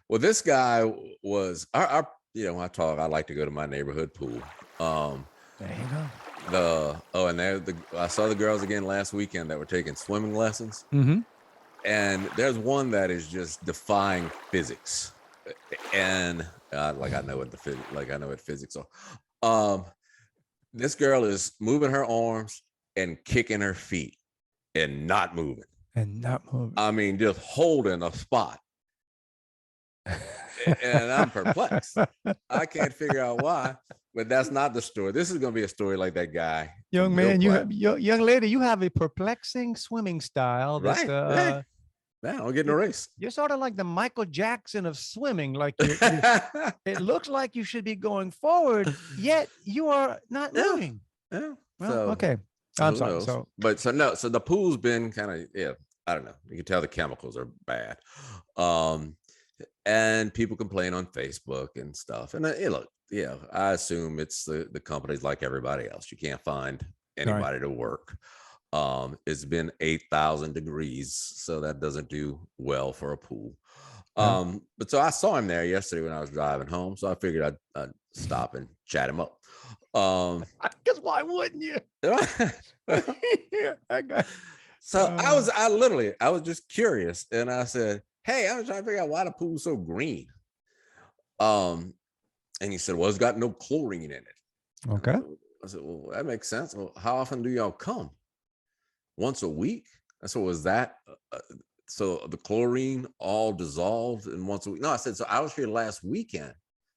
Well, this guy was our when I talk, I like to go to my neighborhood pool. There you go. I saw the girls again last weekend that were taking swimming lessons. Mm-hmm. And there's one that is just defying physics. And I know what physics are. This girl is moving her arms and kicking her feet and not moving. I mean, just holding a spot. And I'm perplexed. I can't figure out why, but that's not the story. This is going to be a story like that guy. Young man, young lady, you have a perplexing swimming style. Right. That, Man, I'll get in a race. You're sort of like the Michael Jackson of swimming. Like it looks like you should be going forward, yet you are not moving. Yeah. Well, okay. I'm sorry. So the pool's been kind of, I don't know. You can tell the chemicals are bad. And people complain on Facebook and stuff. And look, I assume it's the companies like everybody else. You can't find anybody to work. It's been 8,000 degrees, so that doesn't do well for a pool. But so I saw him there yesterday when I was driving home, so I figured I'd stop and chat him up. Because why wouldn't you? So I was just curious, and I said, "Hey, I was trying to figure out why the pool's so green." And he said, "Well, it's got no chlorine in it." Okay. I said, "Well, that makes sense. Well, how often do y'all come? Once a week?" I said, "Was that so the chlorine all dissolved in once a week?" No, I said, "So I was here last weekend."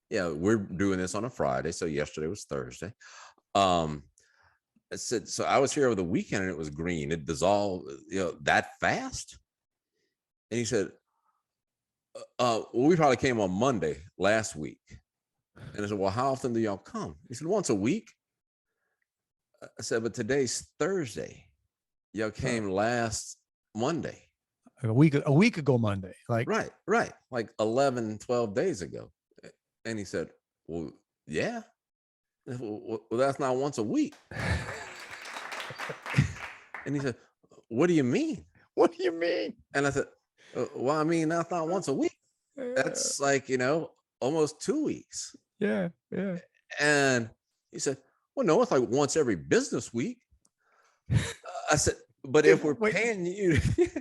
Yeah, we're doing this on a Friday, so yesterday was Thursday. I said, "So I was here over the weekend and it was green. It dissolved, that fast?" And he said, "Well, we probably came on Monday last week." And I said, "Well, how often do y'all come?" He said, "Once a week." I said, "But today's Thursday. Y'all came last Monday." A week ago Monday. Like right. Like 11, 12 days ago. And he said, "Well, yeah." Well, that's not once a week. And he said, "What do you mean?" What do you mean? And I said, "Well, I mean, that's not once a week. That's like, almost 2 weeks." Yeah. And he said, "Well, no, it's like once every business week." I said, "But if we're paying you..."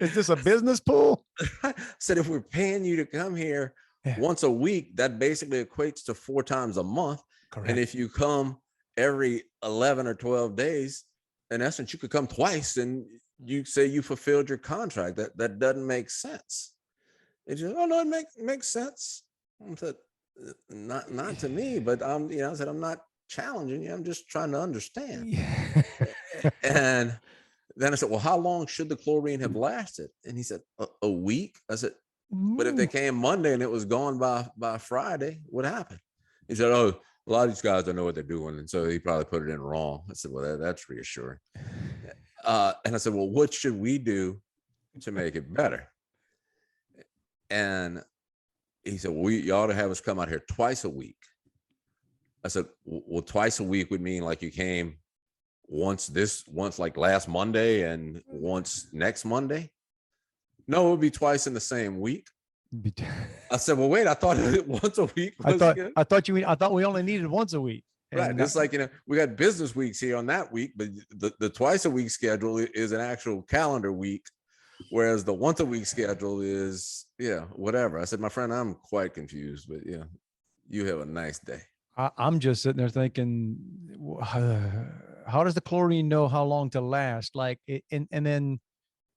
Is this a business pool? I said, "If we're paying you to come here once a week, that basically equates to 4 times a month. Correct. And if you come every 11 or 12 days, in essence, you could come twice and you say you fulfilled your contract. That doesn't make sense." And she said, "Oh, no, it makes sense." I said, not to me, but I said, "I'm not challenging you. I'm just trying to understand." Yeah. And then I said, "Well, how long should the chlorine have lasted?" And he said, a week. I said, "But if they came Monday and it was gone by Friday, what happened?" He said, "Oh, a lot of these guys don't know what they're doing, and so he probably put it in wrong." I said, "Well, that's reassuring." And I said, "Well, what should we do to make it better?" And he said, "Well, you ought to have us come out here twice a week." I said, "Well, twice a week would mean like you came once like last Monday and once next Monday?" "No, it would be twice in the same week." I said, "Well, wait, I thought once a week was good." I thought we only needed once a week. Right. It's like, we got business weeks here on that week, but the twice a week schedule is an actual calendar week, whereas the once a week schedule is, whatever. I said, "My friend, I'm quite confused, but you have a nice day." I'm just sitting there thinking, how does the chlorine know how long to last? Like, and then,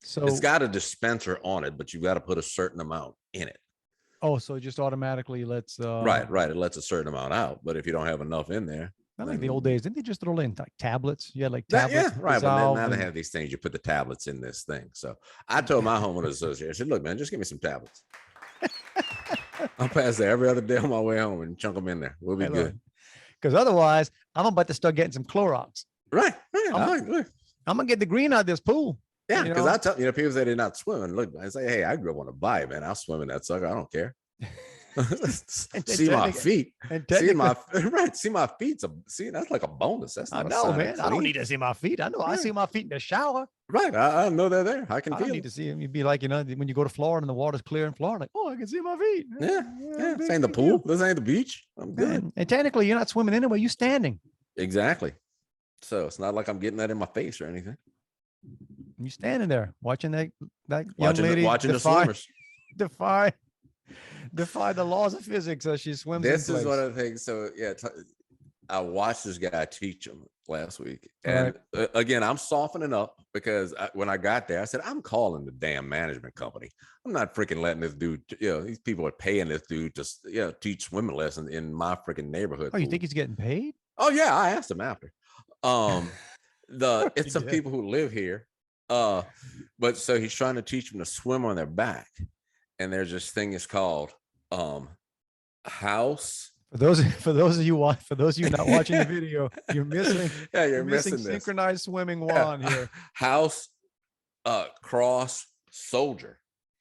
so it's got a dispenser on it, but you've got to put a certain amount in it. Oh, so it just automatically lets right. It lets a certain amount out, but if you don't have enough in there, not like the old days, didn't they just throw in like tablets? You had like tablets. Right. But now they have these things. You put the tablets in this thing. So I told my homeowners association, I said, "Look, man, just give me some tablets. I'll pass there every other day on my way home and chunk them in there. We'll be good." Because otherwise, I'm about to start getting some Clorox. Right. I'm gonna get the green out of this pool. Yeah, because I tell people say they're not swimming. Look, I say, "Hey, I grew up on a bay, man. I'll swim in that sucker. I don't care." See my feet. See my feet. See, that's like a bonus. That's not man. I don't need to see my feet. I know. I see my feet in the shower. Right. I know they're there. I can I don't feel need it. to see them. You'd be like, when you go to Florida and the water's clear in Florida, like, oh, I can see my feet. Yeah. Yeah. This ain't the big pool. deal. This ain't the beach. I'm good. And technically, you're not swimming anyway. You're standing. Exactly. So it's not like I'm getting that in my face or anything. You're standing there watching that young lady Watching the defy, swimmers. defy, defy the laws of physics as she swims in This place. is one of the things. So yeah, I watched this guy teach him last week, and again, I'm softening up because when I got there, I said, I'm calling the damn management company. I'm not freaking letting this dude. These people are paying this dude to teach swimming lessons in my freaking neighborhood. Oh, you think he's getting paid? Oh yeah, I asked him after. It's some did. people who live here. But so he's trying to teach them to swim on their back, and there's this thing is called house. For those of you not watching the video, you're missing. Yeah, you're missing this. Synchronized swimming Juan here. House, cross, soldier.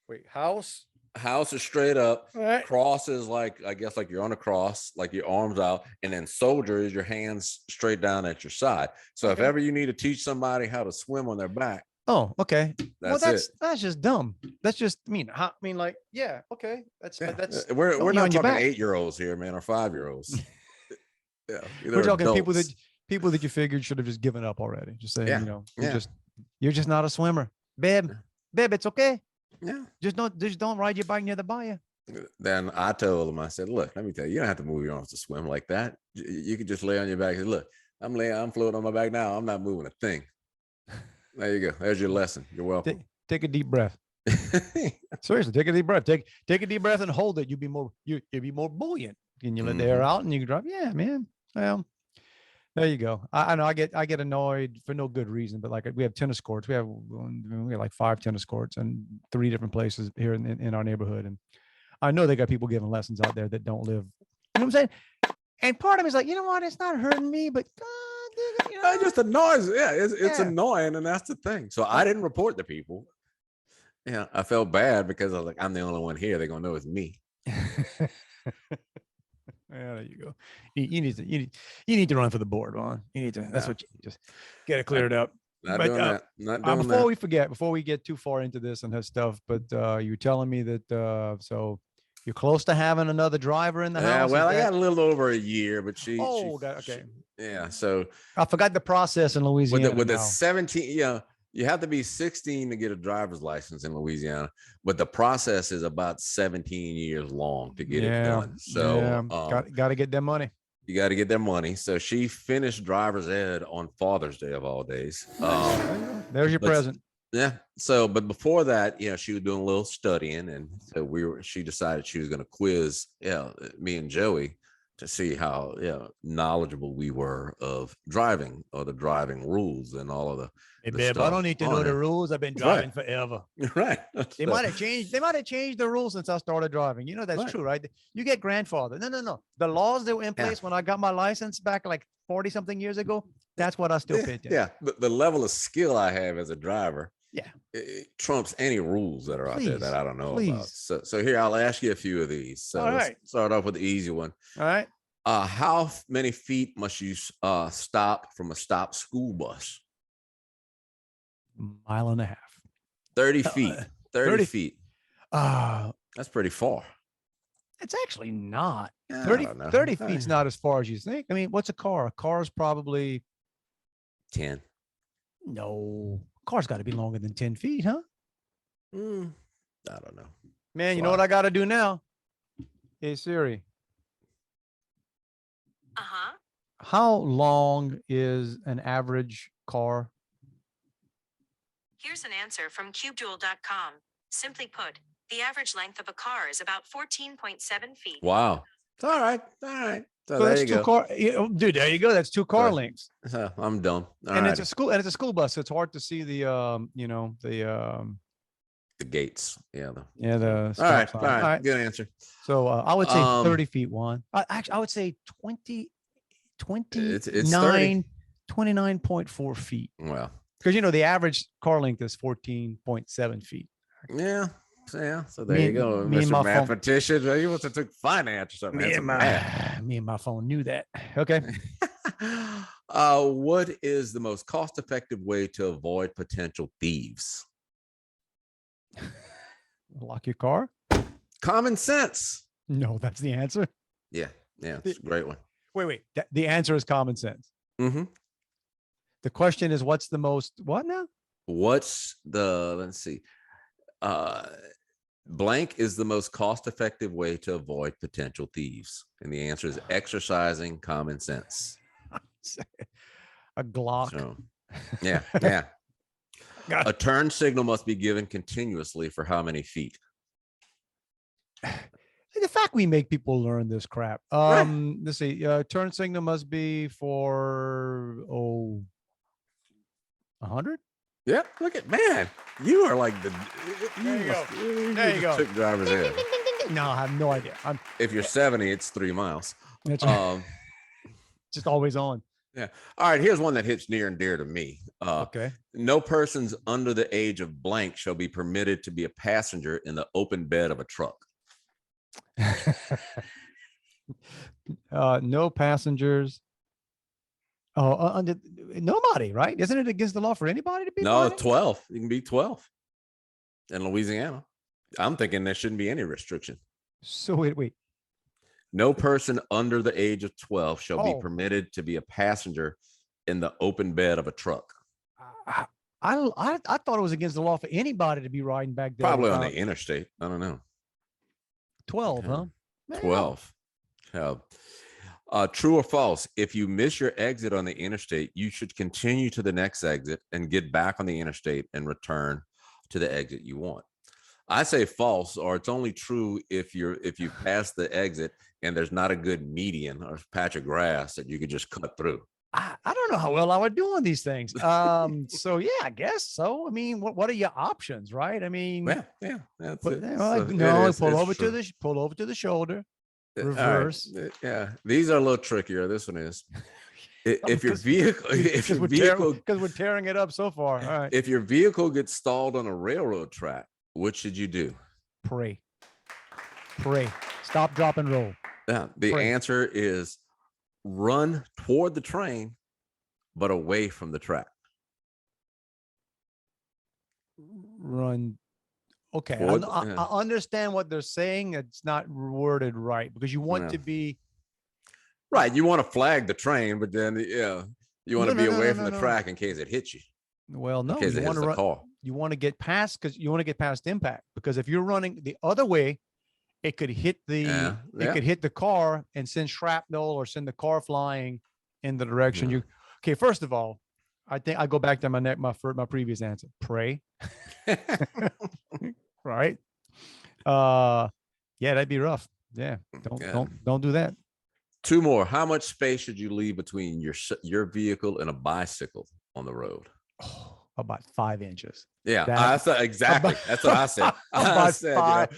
Wait, house. House is straight up. Right. Cross is like, I guess, like you're on a cross, like your arms out, and then soldier is your hands straight down at your side. So if ever you need to teach somebody how to swim on their back. Oh, okay. That's that's just dumb. That's just like, yeah, okay. That's we're not talking back. 8-year-olds here, man, or 5-year-olds. Yeah, we're talking adults. people that you figured should have just given up already. Just saying, Yeah. you're just not a swimmer, babe. Babe, it's okay. Yeah. Just don't ride your bike near the bayou. Then I told him, I said, look, let me tell you, you don't have to move your arms to swim like that. You can just lay on your back. Look, I'm floating on my back now. I'm not moving a thing. There you go. There's your lesson. You're welcome. Take a deep breath. Seriously, take a deep breath. Take a deep breath and hold it. You'll be more buoyant. And you let the air out and you can drive. Yeah, man. Well, there you go. I know I get annoyed for no good reason, but like we have tennis courts. We have like 5 tennis courts and 3 different places here in our neighborhood. And I know they got people giving lessons out there that don't live. You know what I'm saying? And part of me is like, you know what? It's not hurting me, but It just annoys. Yeah, it's annoying, and that's the thing. So I didn't report the people. Yeah, I felt bad because I was like, I'm the only one here. They're gonna know it's me. Yeah, there you go. You need to run for the board, Juan. You need to. That's what you just get it cleared up. Not doing that. Not doing before that. we forget, before we get too far into this and her stuff, but you were telling me that so you're close to having another driver in the house. Yeah, well, I got a little over a year, but she. Okay. Yeah, so I forgot the process in Louisiana. With the 17, you have to be 16 to get a driver's license in Louisiana, but the process is about 17 years long to get it done. So got to get their money. You got to get their money. So she finished driver's ed on Father's Day of all days. There's your present. Yeah. So, but before that, she was doing a little studying, and so she decided she was going to quiz, me and Joey to see how knowledgeable we were of driving or the driving rules and all of the. Hey, babe, I don't need to know the rules. I've been driving forever. Right. They might have changed. They might have changed the rules since I started driving. That's true, right? You get grandfather. No. The laws that were in place when I got my license back like 40 something years ago. That's what I still pay attention. Yeah. The level of skill I have as a driver. Yeah. It trumps any rules that are out there that I don't know about. So here, I'll ask you a few of these. So let's start off with the easy one. All right. How many feet must you stop from a stopped school bus? 1.5 miles. 30 feet. 30 feet. That's pretty far. It's actually not. 30 feet's not as far as you think. I mean, what's a car? A car is probably 10. No. Car's got to be longer than 10 feet, huh? I don't know. Man, you know what I got to do now? Hey, Siri. How long is an average car? Here's an answer from cubeduel.com. Simply put, the average length of a car is about 14.7 feet. Wow. All right. So there you go. Dude, there you go. That's 2 car lengths. I'm done. It's a school bus. So it's hard to see the gates. Yeah. The all right. Good answer. So I would say 30 feet, Juan. Actually, I would say 29.4 feet. Well, because the average car length is 14.7 feet. Yeah. So there you go, Mr. Mathematician. You must have took finance or something. Me and my phone knew that. Okay. What is the most cost-effective way to avoid potential thieves? Lock your car? Common sense. No, that's the answer. Yeah, it's a great one. Wait. The answer is common sense. Mm-hmm. The question is, what's the most what now? What's the, let's see, blank is the most cost-effective way to avoid potential thieves, and the answer is exercising common sense. A Glock. So, yeah. Got A turn signal must be given continuously for how many feet? The fact we make people learn this crap. Let's see. Turn signal must be for 100. Yeah, look at, man, you are like the There you go. you There you just go. took driver's ed. No, I have no idea. I'm If you're 70, it's 3 miles. that's right. Just always on. Yeah. All right. Here's one that hits near and dear to me. Okay. No persons under the age of blank shall be permitted to be a passenger in the open bed of a truck. No passengers. Nobody, right? Isn't it against the law for anybody to be? No, driving? 12. You can be 12 in Louisiana. I'm thinking there shouldn't be any restriction. So wait. No person under the age of 12 shall be Oh. permitted to be a passenger in the open bed of a truck. I thought it was against the law for anybody to be riding back there. Probably on the without- interstate. I don't know. 12, Okay. huh? Man, 12. True or false? If you miss your exit on the interstate, you should continue to the next exit and get back on the interstate and return to the exit you want. I say false, or it's only true if you pass the exit and there's not a good median or patch of grass that you could just cut through. I don't know how well I would do on these things. So yeah, I guess so. I mean, what are your options, right? I mean, Yeah, that's But, it. no, So no, it is- pull it's over true. to the shoulder. All right. Reverse. Yeah, these are a little trickier. This one is. If your Because- vehicle, because we're tearing it up so far. All right. if your vehicle gets stalled on a railroad track, what should you do? Pray. Stop, drop, and roll. Yeah, the Pray. answer is run toward the train, but away from the track. Run. Okay. Toward- I yeah. understand what they're saying. It's not worded right because you want No. to be. Right, you want to flag the train, but then you want to No, be no, away no, from no, the no. track in case it hits you. Well, no, in case you it want hits to the run. car. You want to get past because you want to get past impact because if you're running the other way, it could hit Yeah, it could hit the car and send shrapnel or send the car flying in the direction Yeah. you. Okay, first of all, I think I go back to my previous answer. Pray, right? Yeah, that'd be rough. Yeah, Yeah. don't do that. Two more. How much space should you leave between your vehicle and a bicycle on the road? Oh, about 5 inches. Yeah, That- I said exactly. That's what I said. I About said, about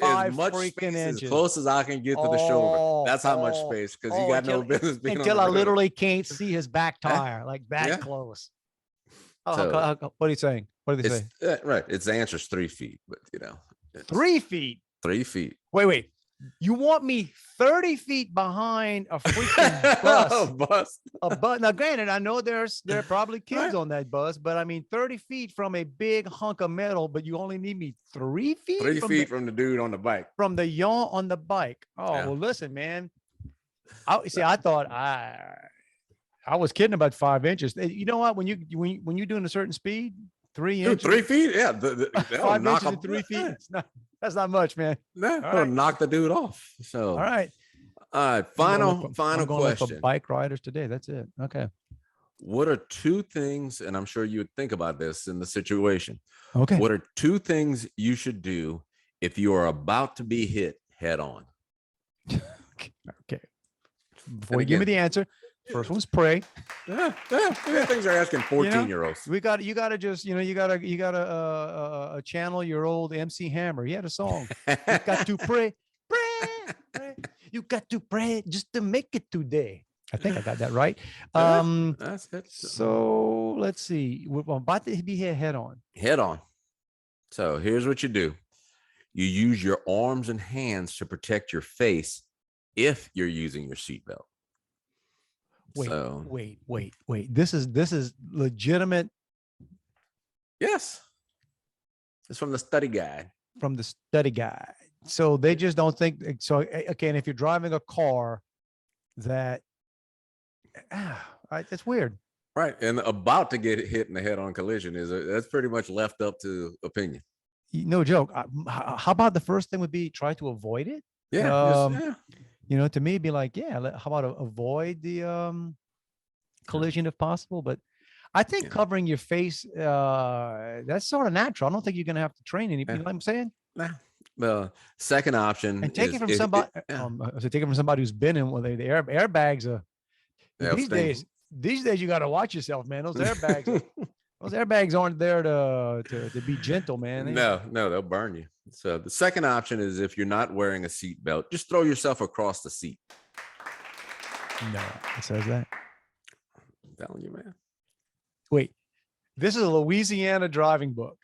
five as much freaking space as inches. close as I can get to the shoulder. Oh, That's how much oh, space because oh, you got no until- business being on Until the I road. literally can't see his back Huh? tire, like that Yeah. close. So- What are you saying? What did they say? It's right. It's the answer's 3 feet, but it's 3 feet. 3 feet. Wait. You want me 30 feet behind a freaking bus? Bus. A bus. Now, granted, I know there are probably kids Right. on that bus, but I mean 30 feet from a big hunk of metal, but you only need me 3 feet 3 from feet the, from the dude on the bike. from the yaw on the bike. Oh, Yeah. well, listen, man. I thought I was kidding about 5 inches. You know what? When you're doing a certain speed, 3 Dude, inches, 3 feet. Yeah. They'll 5 knock inches a- and 3 feet. That's not much, man. No, All it'll right. knock the dude off. So, All right. final I'm gonna look for question. bike riders today. That's it. Okay. What are 2 things, and I'm sure you would think about this in the situation. Okay. What are 2 things you should do if you are about to be hit head on? Okay. Before you give me again- the answer, first one's pray. Yeah, things are asking 14-year-olds. You got to just, you got to channel your old MC Hammer. He had a song. You got to pray. You got to pray just to make it today. I think I got that right. Yeah, that's it. So let's see. We're about to be here head on. Head on. So here's what you do. You use your arms and hands to protect your face if you're using your seatbelt. Wait, So wait. This is legitimate yes, it's from the study guide. from the study guide. So they just don't think so. Okay, and if you're driving a car that that's weird. Right. And about to get hit in the head on collision that's pretty much left up to opinion. No joke. How about the first thing would be try to avoid it? Yeah. To me, be like, yeah, how about avoid the collision if possible? But I think covering your face, that's sort of natural. I don't think you're gonna have to train any. You know what I'm saying? Nah. The second option And take is it from somebody. So take it from somebody who's been in one of the airbags. These days you got to watch yourself, man. Those airbags, those airbags aren't there to be gentle, man. No, they'll burn you. So the second option is if you're not wearing a seat belt, just throw yourself across the seat. No, it says that. I'm telling you, man. Wait, this is a Louisiana driving book.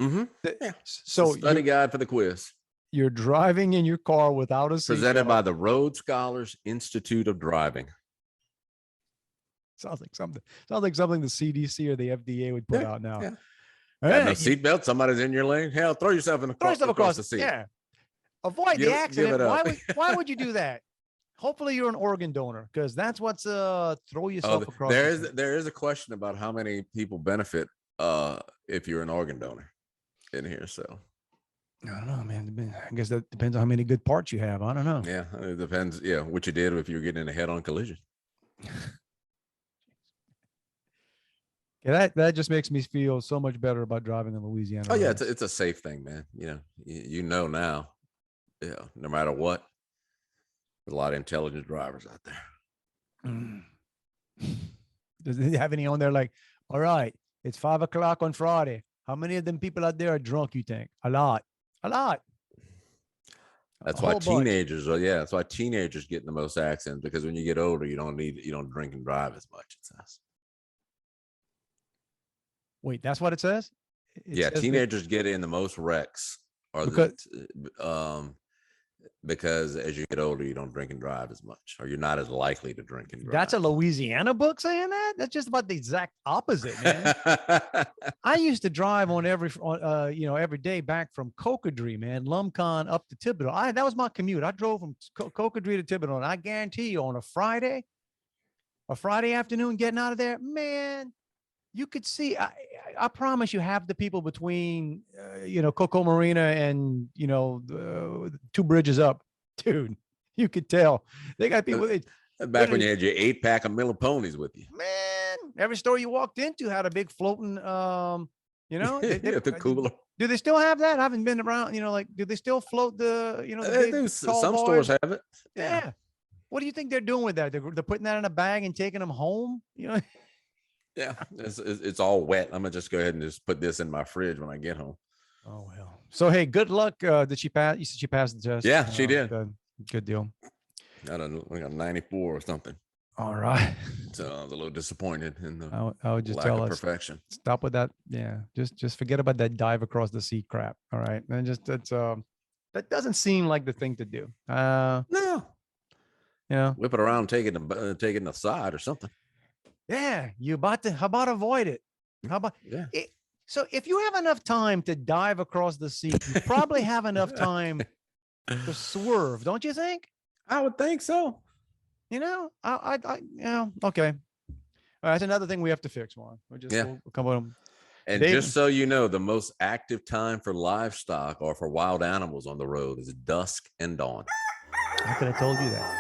Mm-hmm. Yeah. So study guide for the quiz. You're driving in your car without a seat presented belt. by the Road Scholars Institute of Driving. Sounds like something the CDC or the FDA would put out now. Yeah. Got no seatbelt. Somebody's in your lane. Hell, throw yourself across the seat. Yeah. Avoid the accident. Why would you do that? Hopefully you're an organ donor, because that's what's throw yourself across. There is a question about how many people benefit if you're an organ donor in here. So I don't know, man. I guess that depends on how many good parts you have. I don't know. Yeah, it depends. Yeah, what you did if you're getting in a head-on collision. Yeah, that just makes me feel so much better about driving in Louisiana. Oh yeah, it's a safe thing, man. You know now. Yeah, no matter what, there's a lot of intelligent drivers out there. Does it have any on there like, all right, it's 5 o'clock on Friday. How many of them people out there are drunk, you think? A lot. That's why teenagers that's why teenagers get in the most accidents, because when you get older, you don't drink and drive as much, it says. Wait, that's what it says? Teenagers get in the most wrecks because as you get older, you don't drink and drive as much, or you're not as likely to drink and drive. That's a Louisiana book saying that? That's just about the exact opposite, man. I used to drive on every day back from Cocodrie, man, Lumcon up to Thibodeau. That was my commute. I drove from Cocodrie to Thibodeau, and I guarantee you on a Friday afternoon getting out of there, man, you could see, I promise you, half the people between, Coco Marina and, two bridges up, dude, you could tell they got people. Back when you had your 8-pack of Miller Ponies with you, man, every store you walked into had a big floating, the cooler. Do they still have that? I haven't been around, do they still float the, they do. Some stores have it. Yeah. What do you think they're doing with that? They're putting that in a bag and taking them home, Yeah, it's all wet. I'm gonna just go ahead and just put this in my fridge when I get home. Oh well. So hey, good luck. Did she pass? You said she passed the test. Yeah, she did. Good deal. I don't know, like a 94 or something. All right. So I was a little disappointed in the I would just lack tell of us perfection. Stop with that. Yeah, just forget about that dive across the seat crap. All right, and that doesn't seem like the thing to do. No. Yeah. Whip it around, take it aside or something. Yeah, how about avoid it? How about it? So if you have enough time to dive across the seat, you probably have enough time to swerve, don't you think? I would think so. Okay. All right, that's another thing we have to fix, Juan. We'll come on. And just so you know, the most active time for livestock or for wild animals on the road is dusk and dawn. I could have told you that.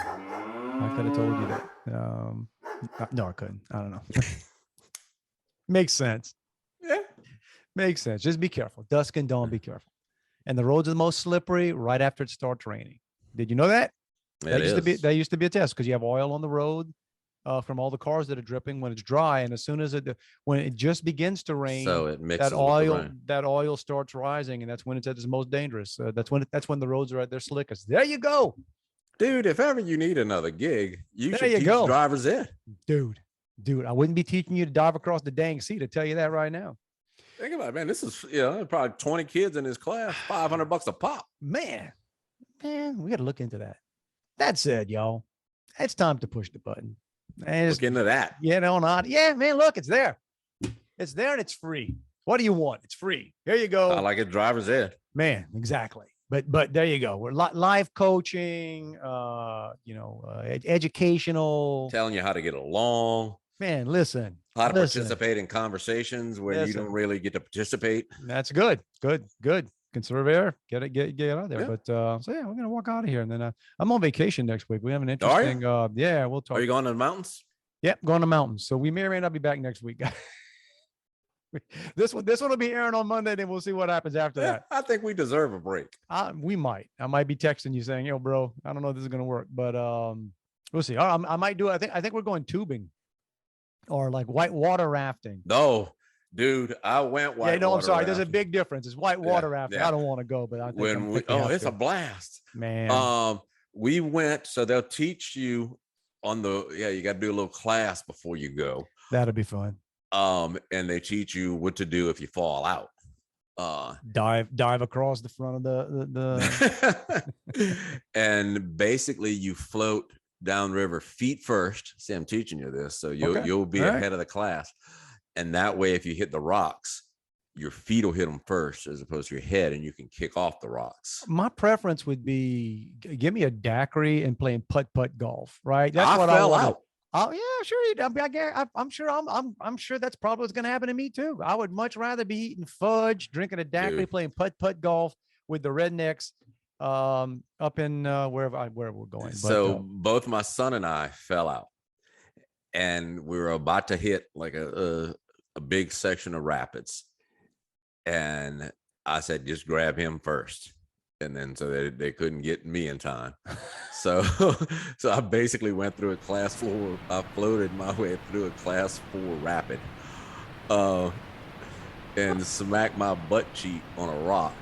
No, I couldn't. I don't know. Makes sense. Yeah. Makes sense. Just be careful. Dusk and dawn, be careful. And the roads are the most slippery right after it starts raining. Did you know that? That used to be a test, because you have oil on the road from all the cars that are dripping when it's dry. And as soon as when it just begins to rain, so it mixes that oil starts rising, and that's when it's at its most dangerous. That's when the roads are at their slickest. There you go. Dude, if ever you need another gig, you should teach drivers it. Dude, I wouldn't be teaching you to dive across the dang seat. I tell you that right now. Think about it, man. This is, probably 20 kids in this class, $500 a pop. Man, we got to look into that. That said, y'all, it's time to push the button. And Look into that. not. Yeah, man, look, it's there. It's there and it's free. What do you want? It's free. Here you go. I like it. Driver's ed. Man, exactly. But there you go. We're live coaching, educational. Telling you how to get along. Man, listen. How to participate in conversations where you don't really get to participate. That's good. Good. Conserve air. Get out there. Yeah. But so yeah, we're gonna walk out of here, and then I'm on vacation next week. We have an interesting. Yeah, we'll talk. Are you going to the mountains? Yep, going to mountains. So we may or may not be back next week. This one will be airing on Monday, then we'll see what happens after that. I think we deserve a break. We might. I might be texting you saying, "Yo, bro, I don't know if this is gonna work," but we'll see. I might do it. I think we're going tubing or like white water rafting. No, dude, I went white. Yeah, no, I'm water sorry. There's a rafting. big difference. It's white water rafting. yeah. I don't want to go, but I think it's a blast, man. We went, so they'll teach you you got to do a little class before you go. That'll be fun. And they teach you what to do if you fall out. Dive across the front of the And basically you float downriver feet first. See, I'm teaching you this, so you'll be ahead of the class. And that way, if you hit the rocks, your feet will hit them first as opposed to your head, and you can kick off the rocks. My preference would be give me a daiquiri and playing putt golf. Right, that's I what fell I out. Oh yeah, sure. I'm sure. I'm sure that's probably what's going to happen to me too. I would much rather be eating fudge, drinking a daiquiri, Dude. playing putt golf with the rednecks, up in wherever we're going. So But, both my son and I fell out, and we were about to hit like a big section of rapids, and I said, just grab him first. And then so they couldn't get me in time. So I basically went through a class 4. I floated my way through a class 4 rapid, and smacked my butt cheek on a rock.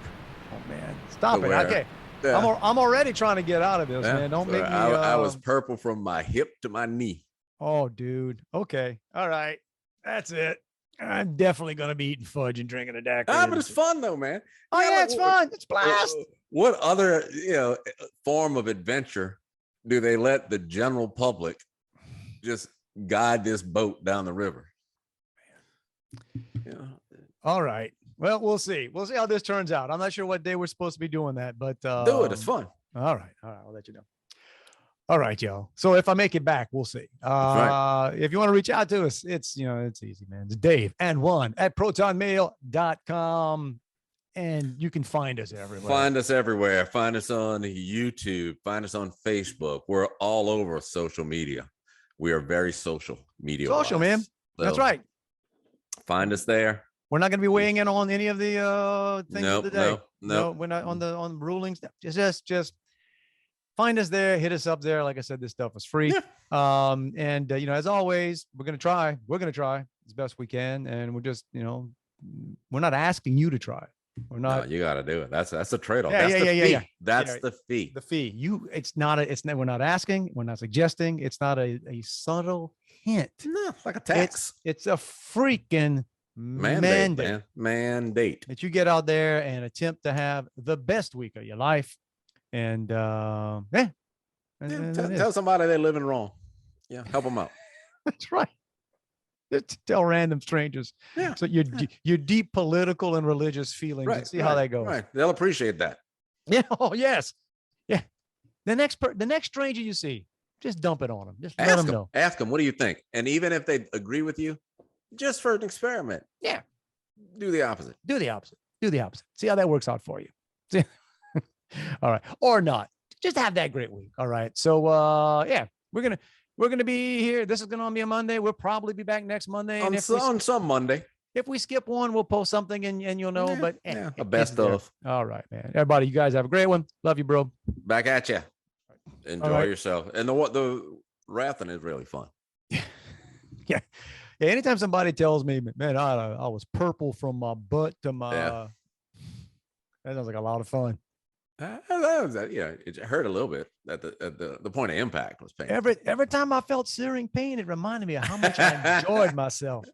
oh man, stop it. Where- Okay, Yeah. I'm already trying to get out of this, Yeah. man. Don't So make me. I was purple from my hip to my knee. Oh, dude. Okay. All right. That's it. I'm definitely gonna be eating fudge and drinking a daiquiri. But it's fun though, man. Oh yeah, like, it's fun. It's blast. What other form of adventure do they let the general public just guide this boat down the river? Yeah. All right. Well, we'll see. We'll see how this turns out. I'm not sure what day we're supposed to be doing that, but Do it. It's fun. All right. I'll let you know. All right, y'all. So if I make it back, we'll see. right. If you want to reach out to us, it's easy, man. It's Dave and Juan at protonmail.com. And you can find us everywhere. Find us everywhere. Find us on YouTube. Find us on Facebook. We're all over social media. We are very social media. Social, man. That's right. Find us there. We're not going to be weighing in on any of the things of the day. No. We're not on the rulings. Just find us there. Hit us up there. Like I said, this stuff is free. Yeah. And as always, we're going to try as best we can. And we're just, we're not asking you to try. We're not. No, you got to do it. That's a trade-off. Yeah, That's the fee. yeah. That's Yeah, the fee. The fee. We're not asking. We're not suggesting. It's not a subtle hint. No, like a tax. It's a freaking Mandate, man. Mandate. that you get out there and attempt to have the best week of your life. And Tell somebody they're living wrong. Yeah, help them out. that's right. Just tell random strangers. Yeah. So your deep political and religious feelings and see how they go. Right. They'll appreciate that. Yeah. Oh yes. Yeah. The next stranger you see, just dump it on them. Just let them know. Ask them, what do you think? And even if they agree with you, just for an experiment. Yeah. Do the opposite. Do the opposite. See how that works out for you. See? All right. Or not. Just have that great week. All right. So yeah, we're gonna be here. This is gonna be a Monday. We'll probably be back next Monday. And On some Monday. if we skip one, we'll post something and you'll know. But a best of. All right, man. Everybody, you guys have a great one. Love you, bro. Back at you. Enjoy right. yourself. And the rafting is really fun. Yeah. Anytime somebody tells me, man, I was purple from my butt to my, that sounds like a lot of fun. It hurt a little bit at the point of impact was painful. Every time I felt searing pain, it reminded me of how much I enjoyed myself.